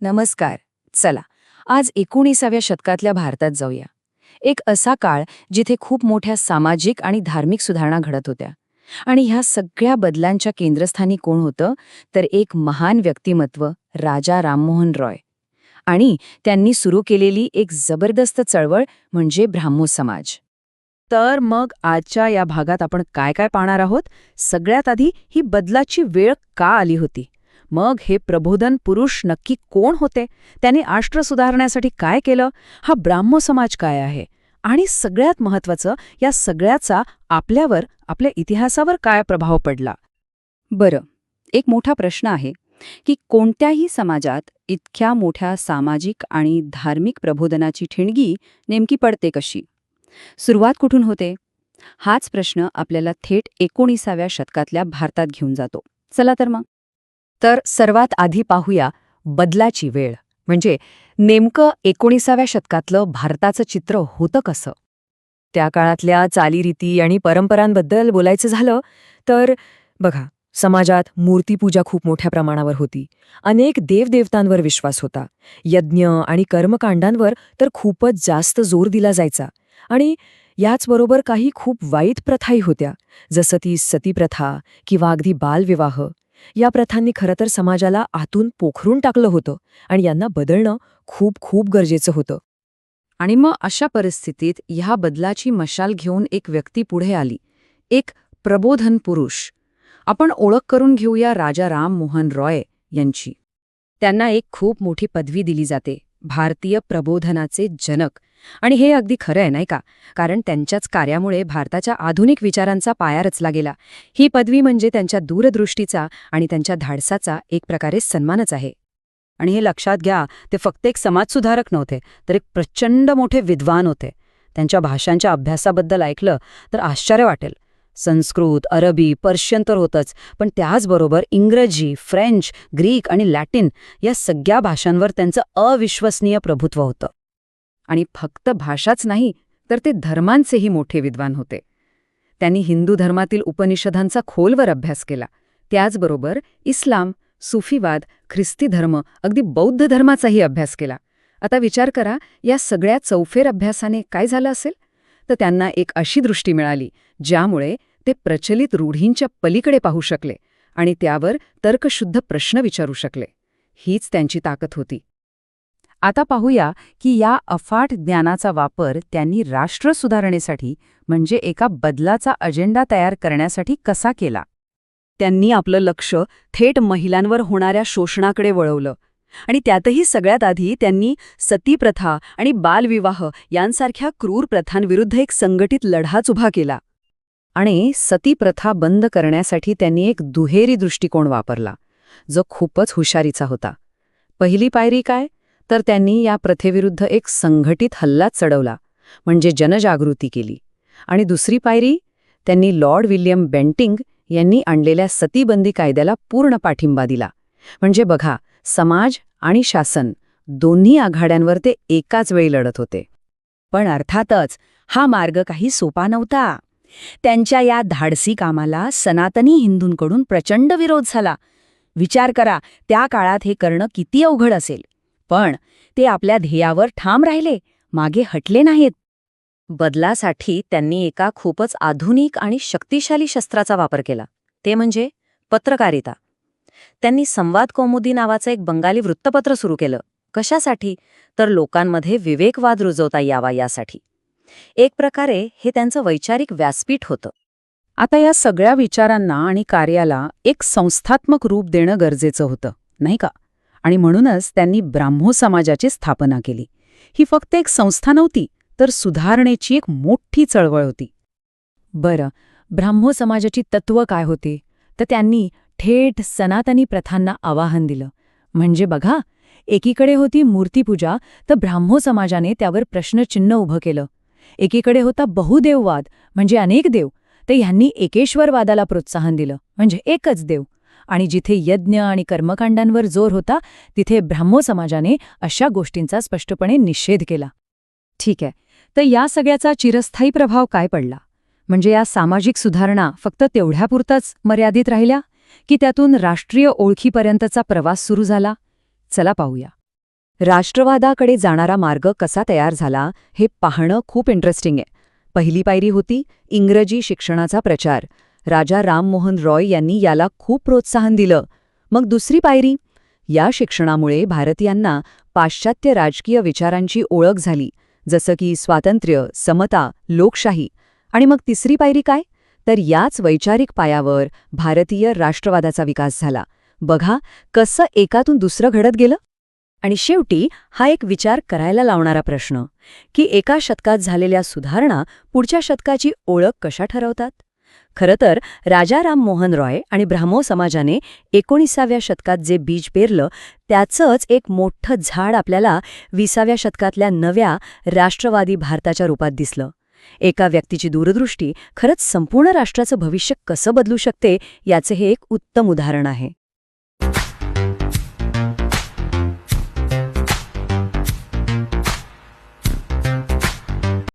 नमस्कार. चला, आज 19व्या शतकातल्या भारतात जाऊया. एक असा काळ जिथे खूप मोठ्या सामाजिक आणि धार्मिक सुधारणा घडत होत्या. आणि ह्या सगळ्या बदलांच्या केंद्रस्थानी कोण होतं, तर एक महान व्यक्तिमत्व, राजा राममोहन रॉय. आणि त्यांनी सुरू केलेली एक जबरदस्त चळवळ म्हणजे ब्राह्मो समाज. तर मग आजच्या या भागात आपण काय काय पाहणार आहोत? सगळ्यात आधी ही बदलाची वेळ का आली होती? मग हे प्रबोधन पुरुष नक्की कोण होते? त्यांनी राष्ट्र सुधारण्यासाठी काय केलं? हा ब्राह्मो समाज काय आहे? आणि सगळ्यात महत्त्वाचं, या सगळ्याचा आपल्यावर, आपल्या इतिहासावर काय प्रभाव पडला? बरं, एक मोठा प्रश्न आहे की कोणत्याही समाजात इतक्या मोठ्या सामाजिक आणि धार्मिक प्रबोधनाची ठिणगी नेमकी पडते कशी? सुरुवात कुठून होते? हाच प्रश्न आपल्याला थेट 19व्या शतकातल्या भारतात घेऊन जातो. चला तर मग. तर सर्वात आधी पाहूया बदलाची वेळ, म्हणजे नेमकं 19व्या शतकातलं भारताचं चित्र होतं कसं. त्या काळातल्या चालीरीती आणि परंपरांबद्दल बोलायचं झालं तर बघा, समाजात मूर्तीपूजा खूप मोठ्या प्रमाणावर होती. अनेक देवदेवतांवर विश्वास होता. यज्ञ आणि कर्मकांडांवर तर खूपच जास्त जोर दिला जायचा. आणि याचबरोबर काही खूप वाईट प्रथाही होत्या, जसं ती सतीप्रथा किंवा अगदी बालविवाह. या प्रथांनी खरं तर समाजाला आतून पोखरून टाकलं होतं आणि यांना बदलणं खूप खूप गरजेचं होतं. आणि मग अशा परिस्थितीत ह्या बदलाची मशाल घेऊन एक व्यक्ती पुढे आली, एक प्रबोधन पुरुष. आपण ओळख करून घेऊया राजा राममोहन रॉय यांची. त्यांना एक खूप मोठी पदवी दिली जाते, भारतीय प्रबोधनाचे जनक. आणि हे अगदी खरं आहे नाही का, कारण त्यांच्याच कार्यामुळे भारताच्या आधुनिक विचारांचा पाया रचला गेला. ही पदवी म्हणजे त्यांच्या दूरदृष्टीचा आणि त्यांच्या धाडसाचा एक प्रकारे सन्मानच आहे. आणि हे लक्षात घ्या, ते फक्त एक समाजसुधारक नव्हते, तर एक प्रचंड मोठे विद्वान होते. त्यांच्या भाषांच्या अभ्यासाबद्दल ऐकलं तर आश्चर्य वाटेल. संस्कृत, अरबी, पर्शियन तर होतच, पण त्याचबरोबर इंग्रजी, फ्रेंच, ग्रीक आणि लॅटिन या सगळ्या भाषांवर त्यांचं अविश्वसनीय प्रभुत्व होतं. आणि फक्त भाषाच नाही, तर ते धर्मांचेही मोठे विद्वान होते. त्यांनी हिंदू धर्मातील उपनिषदांचा खोलवर अभ्यास केला. त्याचबरोबर इस्लाम, सुफीवाद, ख्रिस्ती धर्म, अगदी बौद्ध धर्माचाही अभ्यास केला. आता विचार करा, या सगळ्या चौफेर अभ्यासाने काय झालं असेल? तर त्यांना एक अशी दृष्टी मिळाली ज्यामुळे ते प्रचलित रूढींच्या पलीकडे पाहू शकले आणि त्यावर तर्कशुद्ध प्रश्न विचारू शकले. हीच त्यांची ताकद होती. आता पाहूया की या अफाट ज्ञानाचा वापर त्यांनी राष्ट्र सुधारणेसाठी, म्हणजे एका बदलाचा अजेंडा तयार करण्यासाठी कसा केला. त्यांनी आपलं लक्ष थेट महिलांवर होणाऱ्या शोषणाकडे वळवलं. आणि त्यातही सगळ्यात आधी त्यांनी सतीप्रथा आणि बालविवाह यांसारख्या क्रूर प्रथांविरुद्ध एक संघटित लढाच उभा केला. आणि सतीप्रथा बंद करण्यासाठी त्यांनी एक दुहेरी दृष्टिकोन वापरला, जो खूपच हुशारीचा होता. पहिली पायरी काय? तर त्यांनी या प्रथेविरुद्ध एक संघटित हल्ला चढवला, म्हणजे जनजागृती केली. आणि दुसरी पायरी, त्यांनी लॉर्ड विल्यम बेंटिंग यांनी आणलेल्या सतीबंदी कायद्याला पूर्ण पाठिंबा दिला. म्हणजे बघा, समाज आणि शासन दोन्ही आघाड्यांवर ते एकाच वेळी लढत होते. पण अर्थातच हा मार्ग काही सोपा नव्हता. त्यांच्या या धाडसी कामाला सनातनी हिंदूंकडून प्रचंड विरोध झाला. विचार करा, त्या काळात हे करणं किती अवघड असेल. पण ते आपल्या ध्येयावर ठाम राहिले, मागे हटले नाहीत. बदलासाठी त्यांनी एका खूपच आधुनिक आणि शक्तिशाली शस्त्राचा वापर केला, ते म्हणजे पत्रकारिता. त्यांनी संवाद कौमुदी नावाचं एक बंगाली वृत्तपत्र सुरू केलं. कशासाठी? तर लोकांमध्ये विवेकवाद रुजवता यावा यासाठी. एक प्रकारे हे त्यांचं वैचारिक व्यासपीठ होतं. आता या सगळ्या विचारांना आणि कार्याला एक संस्थात्मक रूप देणं गरजेचं होतं, नाही का? आणि म्हणूनच त्यांनी ब्राह्मो समाजाची स्थापना केली. ही फक्त एक संस्था नव्हती, तर सुधारणेची एक मोठी चळवळ होती. बरं, ब्राह्मो समाजाची तत्त्व काय होती? तर त्यांनी थेट सनातनी प्रथांना आवाहन दिलं. म्हणजे बघा, एकीकडे होती मूर्तीपूजा, तर ब्राह्मो समाजाने त्यावर प्रश्नचिन्ह उभं केलं. एकीकडे होता बहुदेववाद, म्हणजे अनेक देव, तर ह्यांनी एकेश्वरवादाला प्रोत्साहन दिलं, म्हणजे एकच देव. आणि जिथे यज्ञ आणि कर्मकांडांवर जोर होता, तिथे ब्राह्मो समाजाने अशा गोष्टींचा स्पष्टपणे निषेध केला. ठीक आहे, तर या सगळ्याचा चिरस्थायी प्रभाव काय पडला? म्हणजे या सामाजिक सुधारणा फक्त तेवढ्यापुरताच मर्यादित राहिल्या, की त्यातून राष्ट्रीय ओळखीपर्यंतचा प्रवास सुरू झाला? चला पाहूया. राष्ट्रवादाकडे जाणारा मार्ग कसा तयार झाला हे पाहणं खूप इंटरेस्टिंग आहे. पहिली पायरी होती इंग्रजी शिक्षणाचा प्रचार. राजा राममोहन रॉय यांनी याला खूप प्रोत्साहन दिलं. मग दुसरी पायरी, या शिक्षणामुळे भारतीयांना पाश्चात्य राजकीय विचारांची ओळख झाली, जसं की स्वातंत्र्य, समता, लोकशाही. आणि मग तिसरी पायरी काय? तर याच वैचारिक पायावर भारतीय राष्ट्रवादाचा विकास झाला. बघा कसं एकातून दुसरं घडत गेलं. आणि शेवटी हा एक विचार करायला लावणारा प्रश्न, की एका शतकात झालेल्या सुधारणा पुढच्या शतकाची ओळख कशा ठरवतात? खरं तर राजा राममोहन रॉय आणि ब्राह्मो समाजाने 19व्या शतकात जे बीज पेरलं त्याचंच एक मोठं झाड आपल्याला 20व्या शतकातल्या नव्या राष्ट्रवादी भारताच्या रूपात दिसलं. एका व्यक्तीची दूरदृष्टी खरंच संपूर्ण राष्ट्राचं भविष्य कसं बदलू शकते याचे हे एक उत्तम उदाहरण आहे.